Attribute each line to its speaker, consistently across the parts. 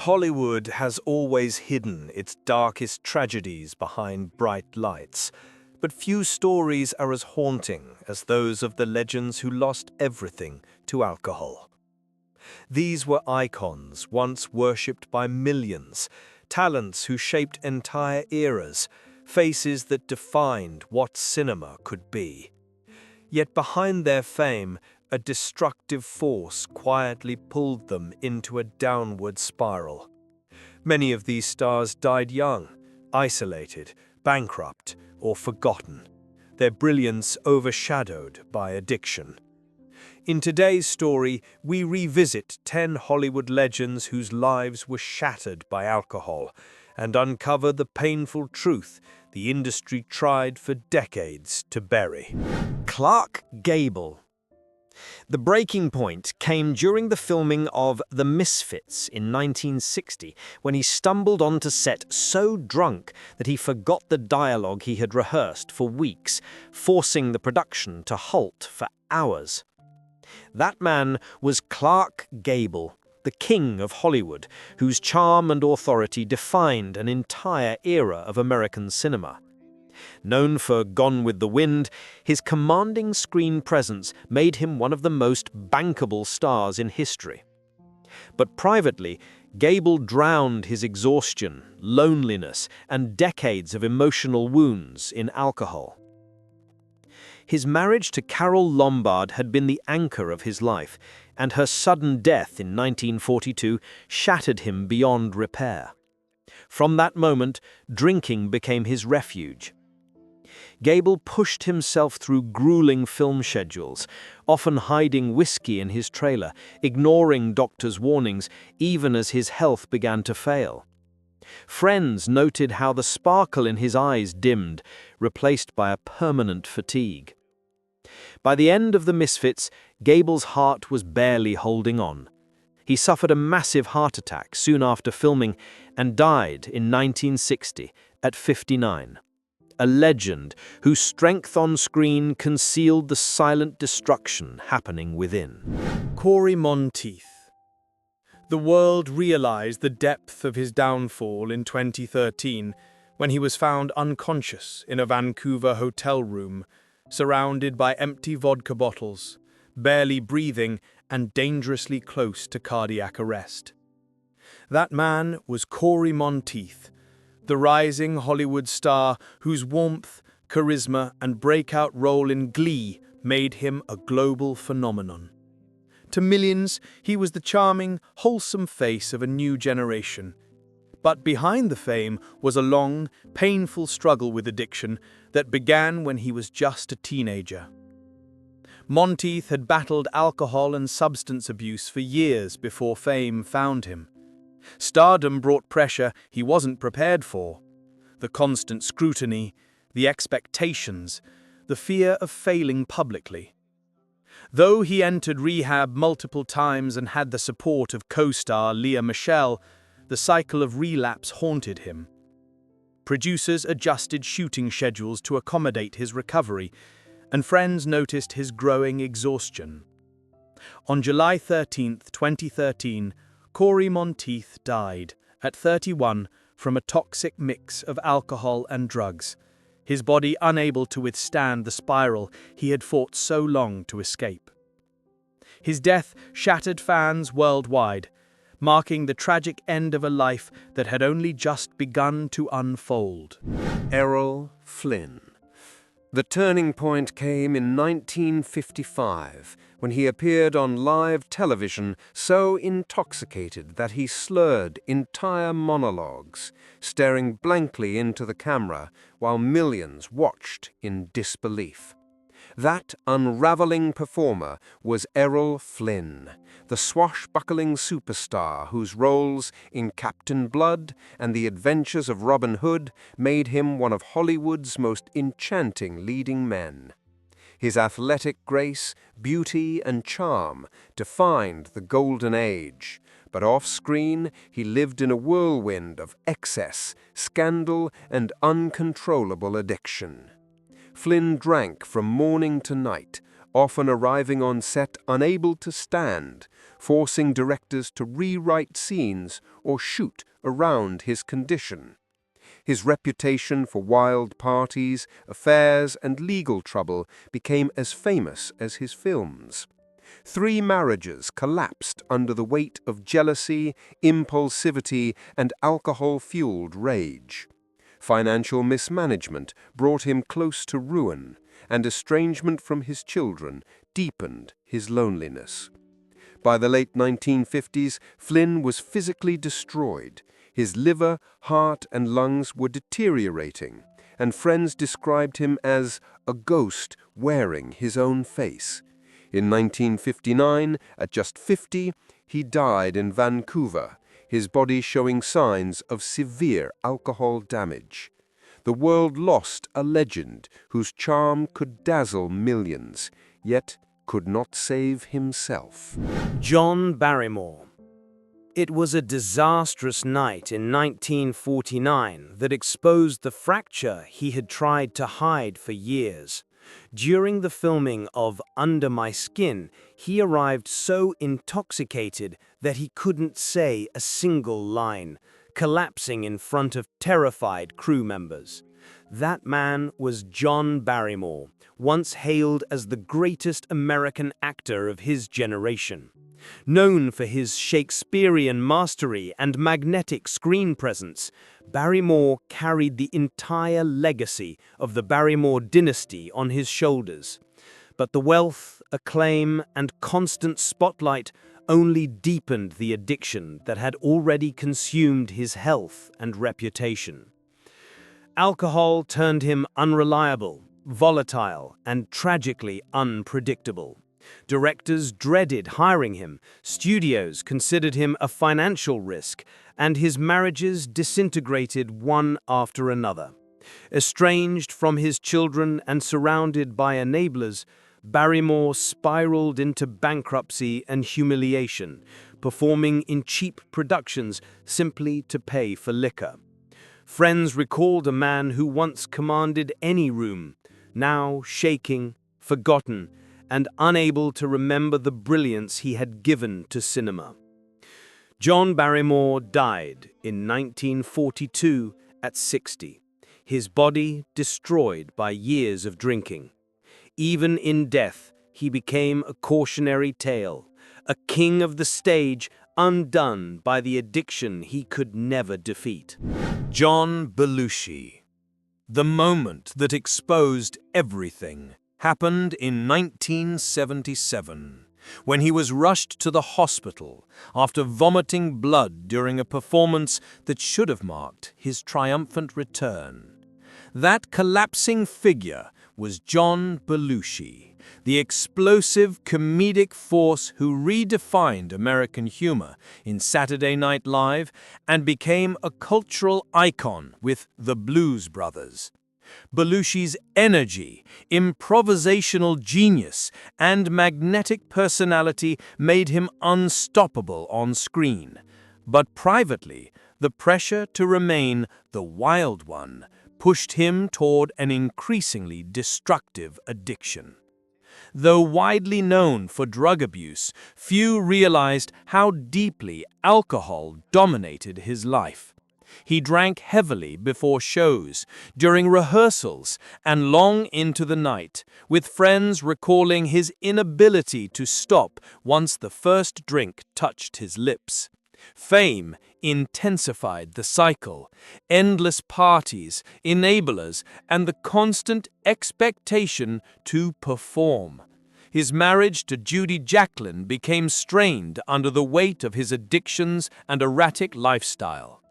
Speaker 1: Hollywood has always hidden its darkest tragedies behind bright lights, but few stories are as haunting as those of the legends who lost everything to alcohol. These were icons once worshipped by millions, talents who shaped entire eras, faces that defined what cinema could be. Yet behind their fame, a destructive force quietly pulled them into a downward spiral. Many of these stars died young, isolated, bankrupt, or forgotten, their brilliance overshadowed by addiction. In today's story, we revisit 10 Hollywood legends whose lives were shattered by alcohol and uncover the painful truth the industry tried for decades to bury.
Speaker 2: Clark Gable. The breaking point came during the filming of The Misfits in 1960, when he stumbled onto set so drunk that he forgot the dialogue he had rehearsed for weeks, forcing the production to halt for hours. That man was Clark Gable, the king of Hollywood, whose charm and authority defined an entire era of American cinema. Known for Gone with the Wind, his commanding screen presence made him one of the most bankable stars in history. But privately, Gable drowned his exhaustion, loneliness, and decades of emotional wounds in alcohol. His marriage to Carole Lombard had been the anchor of his life, and her sudden death in 1942 shattered him beyond repair. From that moment, drinking became his refuge. Gable pushed himself through grueling film schedules, often hiding whiskey in his trailer, ignoring doctors' warnings, even as his health began to fail. Friends noted how the sparkle in his eyes dimmed, replaced by a permanent fatigue. By the end of The Misfits, Gable's heart was barely holding on. He suffered a massive heart attack soon after filming and died in 1960 at 59. A legend whose strength on screen concealed the silent destruction happening within.
Speaker 1: Corey Monteith. The world realized the depth of his downfall in 2013 when he was found unconscious in a Vancouver hotel room, surrounded by empty vodka bottles, barely breathing and dangerously close to cardiac arrest. That man was Corey Monteith, the rising Hollywood star whose warmth, charisma, and breakout role in Glee made him a global phenomenon. To millions, he was the charming, wholesome face of a new generation. But behind the fame was a long, painful struggle with addiction that began when he was just a teenager. Monteith had battled alcohol and substance abuse for years before fame found him. Stardom brought pressure he wasn't prepared for. The constant scrutiny, the expectations, the fear of failing publicly. Though he entered rehab multiple times and had the support of co-star Lea Michele, the cycle of relapse haunted him. Producers adjusted shooting schedules to accommodate his recovery, and friends noticed his growing exhaustion. On July 13, 2013, Corey Monteith died, at 31, from a toxic mix of alcohol and drugs, his body unable to withstand the spiral he had fought so long to escape. His death shattered fans worldwide, marking the tragic end of a life that had only just begun to unfold.
Speaker 3: Errol Flynn. The turning point came in 1955, when he appeared on live television so intoxicated that he slurred entire monologues, staring blankly into the camera while millions watched in disbelief. That unraveling performer was Errol Flynn, the swashbuckling superstar whose roles in Captain Blood and The Adventures of Robin Hood made him one of Hollywood's most enchanting leading men. His athletic grace, beauty, and charm defined the golden age, but off-screen he lived in a whirlwind of excess, scandal, and uncontrollable addiction. Flynn drank from morning to night, often arriving on set unable to stand, forcing directors to rewrite scenes or shoot around his condition. His reputation for wild parties, affairs, and legal trouble became as famous as his films. 3 marriages collapsed under the weight of jealousy, impulsivity, and alcohol-fueled rage. Financial mismanagement brought him close to ruin, and estrangement from his children deepened his loneliness. By the late 1950s, Flynn was physically destroyed. His liver, heart, and lungs were deteriorating, and friends described him as a ghost wearing his own face. In 1959, at just 50, he died in Vancouver, his body showing signs of severe alcohol damage. The world lost a legend whose charm could dazzle millions, yet could not save himself.
Speaker 2: John Barrymore. It was a disastrous night in 1949 that exposed the fracture he had tried to hide for years. During the filming of Under My Skin, he arrived so intoxicated that he couldn't say a single line, collapsing in front of terrified crew members. That man was John Barrymore, once hailed as the greatest American actor of his generation. Known for his Shakespearean mastery and magnetic screen presence, Barrymore carried the entire legacy of the Barrymore dynasty on his shoulders. But the wealth, acclaim, and constant spotlight only deepened the addiction that had already consumed his health and reputation. Alcohol turned him unreliable, volatile, and tragically unpredictable. Directors dreaded hiring him, studios considered him a financial risk, and his marriages disintegrated one after another. Estranged from his children and surrounded by enablers, Barrymore spiraled into bankruptcy and humiliation, performing in cheap productions simply to pay for liquor. Friends recalled a man who once commanded any room, now shaking, forgotten, and unable to remember the brilliance he had given to cinema. John Barrymore died in 1942 at 60, his body destroyed by years of drinking. Even in death, he became a cautionary tale, a king of the stage undone by the addiction he could never defeat.
Speaker 1: John Belushi. The moment that exposed everything happened in 1977, when he was rushed to the hospital after vomiting blood during a performance that should have marked his triumphant return. That collapsing figure was John Belushi, the explosive comedic force who redefined American humor in Saturday Night Live and became a cultural icon with the Blues Brothers. Belushi's energy, improvisational genius, and magnetic personality made him unstoppable on screen. But privately, the pressure to remain the wild one pushed him toward an increasingly destructive addiction. Though widely known for drug abuse, few realized how deeply alcohol dominated his life. He drank heavily before shows, during rehearsals, and long into the night, with friends recalling his inability to stop once the first drink touched his lips. Fame intensified the cycle, endless parties, enablers, and the constant expectation to perform. His marriage to Judy Jacklin became strained under the weight of his addictions and erratic lifestyle.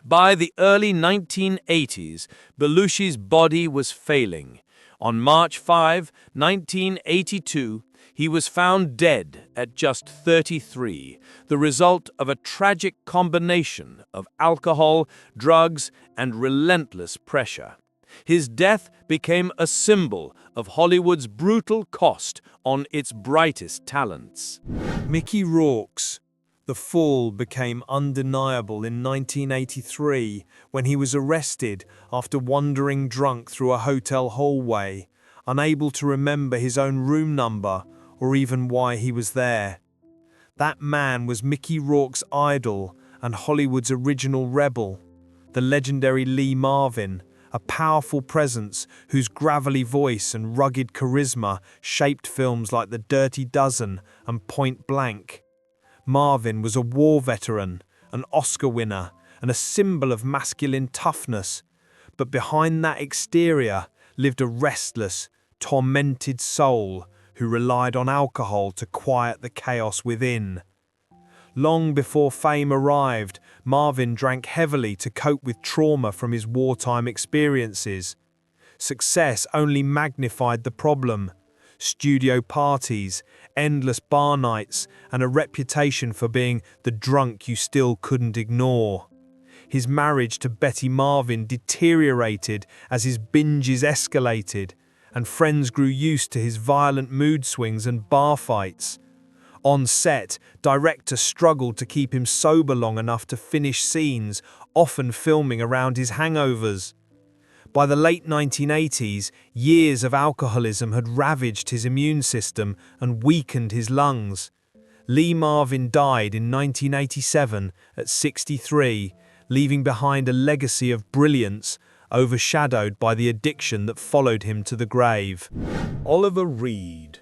Speaker 1: By the early 1980s, Belushi's body was failing. On March 5, 1982, he was found dead at just 33, the result of a tragic combination of alcohol, drugs, and relentless pressure. His death became a symbol of Hollywood's brutal cost on its brightest talents.
Speaker 4: Mickey Rourke's The fall became undeniable in 1983 when he was arrested after wandering drunk through a hotel hallway. unable to remember his own room number or even why he was there. That man was Mickey Rourke's idol and Hollywood's original rebel, the legendary Lee Marvin, a powerful presence whose gravelly voice and rugged charisma shaped films like The Dirty Dozen and Point Blank. Marvin was a war veteran, an Oscar winner, and a symbol of masculine toughness, but behind that exterior lived a restless, tormented soul who relied on alcohol to quiet the chaos within. Long before fame arrived, Marvin drank heavily to cope with trauma from his wartime experiences. Success only magnified the problem. Studio parties, endless bar nights, and a reputation for being the drunk you still couldn't ignore. His marriage to Betty Marvin deteriorated as his binges escalated, and friends grew used to his violent mood swings and bar fights. On set, directors struggled to keep him sober long enough to finish scenes, often filming around his hangovers. By the late 1980s, years of alcoholism had ravaged his immune system and weakened his lungs. Lee Marvin died in 1987 at 63, leaving behind a legacy of brilliance, overshadowed by the addiction that followed him to the grave.
Speaker 1: Oliver Reed.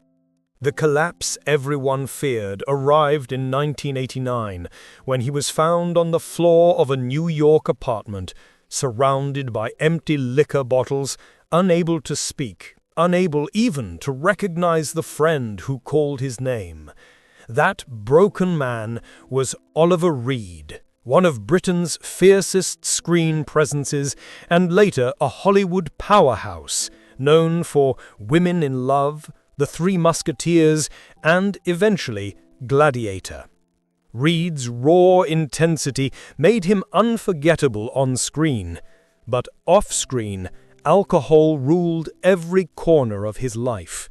Speaker 1: The collapse everyone feared arrived in 1989 when he was found on the floor of a New York apartment, surrounded by empty liquor bottles, unable to speak, unable even to recognize the friend who called his name. That broken man was Oliver Reed, one of Britain's fiercest screen presences and later a Hollywood powerhouse, known for Women in Love, The Three Musketeers, and eventually Gladiator. Reed's raw intensity made him unforgettable on screen, but off-screen, alcohol ruled every corner of his life.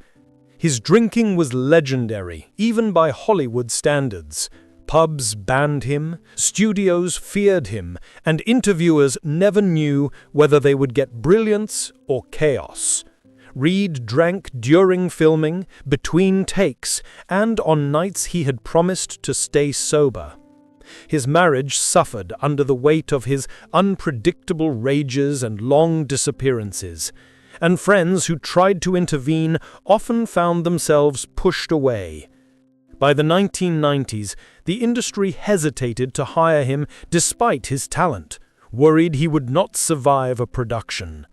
Speaker 1: His drinking was legendary, even by Hollywood standards. Pubs banned him, studios feared him, and interviewers never knew whether they would get brilliance or chaos. Reed drank during filming, between takes, and on nights he had promised to stay sober. His marriage suffered under the weight of his unpredictable rages and long disappearances, and friends who tried to intervene often found themselves pushed away. By the 1990s, the industry hesitated to hire him despite his talent, worried he would not survive a production.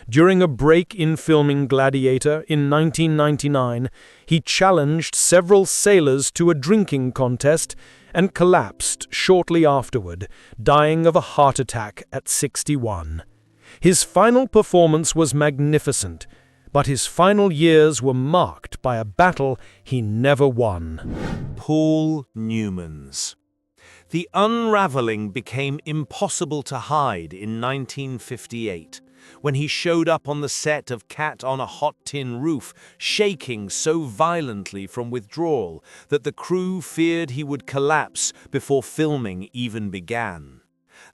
Speaker 1: During a break in filming Gladiator in 1999, he challenged several sailors to a drinking contest and collapsed shortly afterward, dying of a heart attack at 61. His final performance was magnificent, but his final years were marked by a battle he never won.
Speaker 2: Paul Newman's. The unraveling became impossible to hide in 1958, when he showed up on the set of Cat on a Hot Tin Roof, shaking so violently from withdrawal that the crew feared he would collapse before filming even began.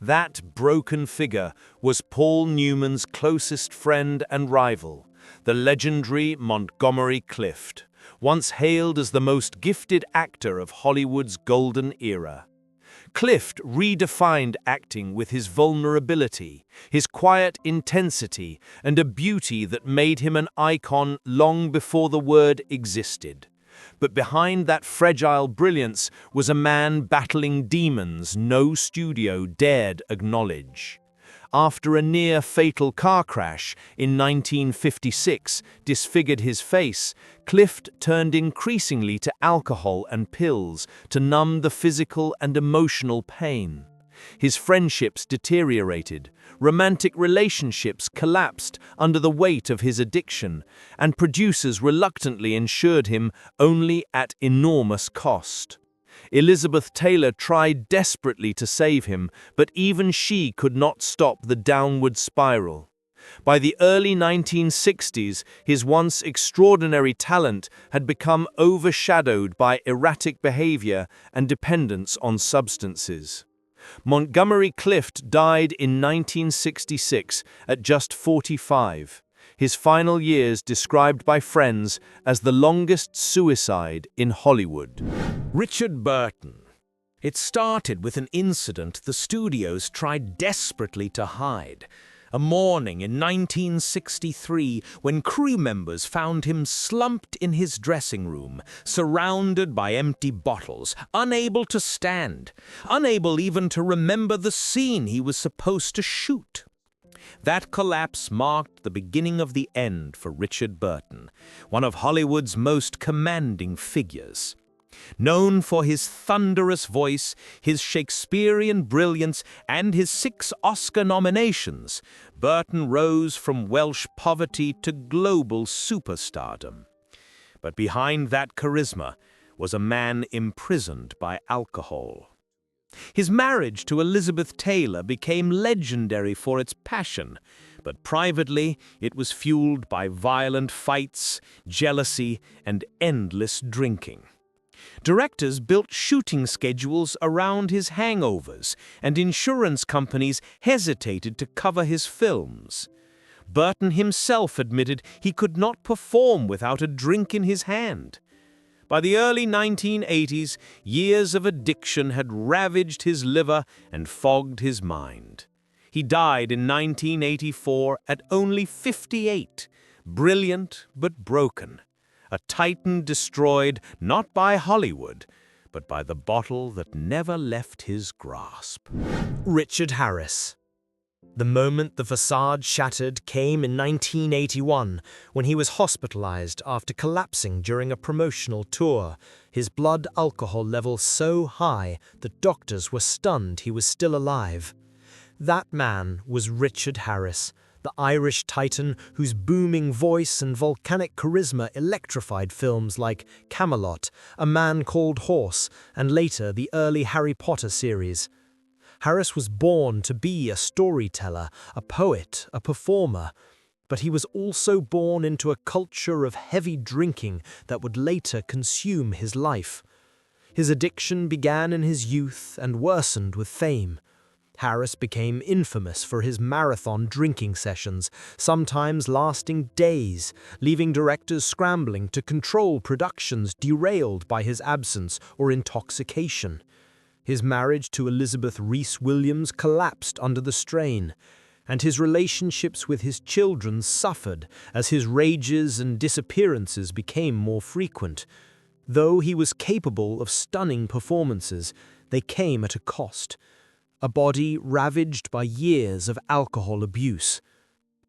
Speaker 2: That broken figure was Paul Newman's closest friend and rival, the legendary Montgomery Clift, once hailed as the most gifted actor of Hollywood's golden era. Clift redefined acting with his vulnerability, his quiet intensity, and a beauty that made him an icon long before the word existed. But behind that fragile brilliance was a man battling demons no studio dared acknowledge. After a near-fatal car crash in 1956 disfigured his face, Clift turned increasingly to alcohol and pills to numb the physical and emotional pain. His friendships deteriorated, romantic relationships collapsed under the weight of his addiction, and producers reluctantly insured him only at enormous cost. Elizabeth Taylor tried desperately to save him, but even she could not stop the downward spiral. By the early 1960s, his once extraordinary talent had become overshadowed by erratic behavior and dependence on substances. Montgomery Clift died in 1966 at just 45.
Speaker 5: his final years described by friends as the longest suicide in Hollywood.
Speaker 2: Richard Burton. It started with an incident the studios tried desperately to hide. A morning in 1963 when crew members found him slumped in his dressing room, surrounded by empty bottles, unable to stand, unable even to remember the scene he was supposed to shoot. That collapse marked the beginning of the end for Richard Burton, one of Hollywood's most commanding figures. Known for his thunderous voice, his Shakespearean brilliance, and his 6 Oscar nominations, Burton rose from Welsh poverty to global superstardom. But behind that charisma was a man imprisoned by alcohol. His marriage to Elizabeth Taylor became legendary for its passion, but privately it was fueled by violent fights, jealousy, and endless drinking. Directors built shooting schedules around his hangovers, and insurance companies hesitated to cover his films. Burton himself admitted he could not perform without a drink in his hand. By the early 1980s, years of addiction had ravaged his liver and fogged his mind. He died in 1984 at only 58, brilliant but broken. A titan destroyed not by Hollywood, but by the bottle that never left his grasp.
Speaker 6: Richard Harris. The moment the facade shattered came in 1981, when he was hospitalized after collapsing during a promotional tour, his blood alcohol level so high that doctors were stunned he was still alive. That man was Richard Harris, the Irish titan whose booming voice and volcanic charisma electrified films like Camelot, A Man Called Horse, and later the early Harry Potter series. Harris was born to be a storyteller, a poet, a performer, but he was also born into a culture of heavy drinking that would later consume his life. His addiction began in his youth and worsened with fame. Harris became infamous for his marathon drinking sessions, sometimes lasting days, leaving directors scrambling to control productions derailed by his absence or intoxication. His marriage to Elizabeth Reese Williams collapsed under the strain, and his relationships with his children suffered as his rages and disappearances became more frequent. Though he was capable of stunning performances, they came at a cost. A body ravaged by years of alcohol abuse.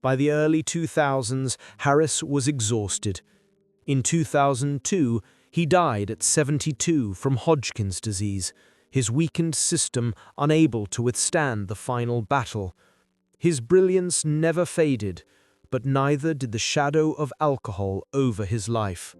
Speaker 6: By the early 2000s, Harris was exhausted. In 2002, he died at 72 from Hodgkin's disease, his weakened system unable to withstand the final battle. His brilliance never faded, but neither did the shadow of alcohol over his life.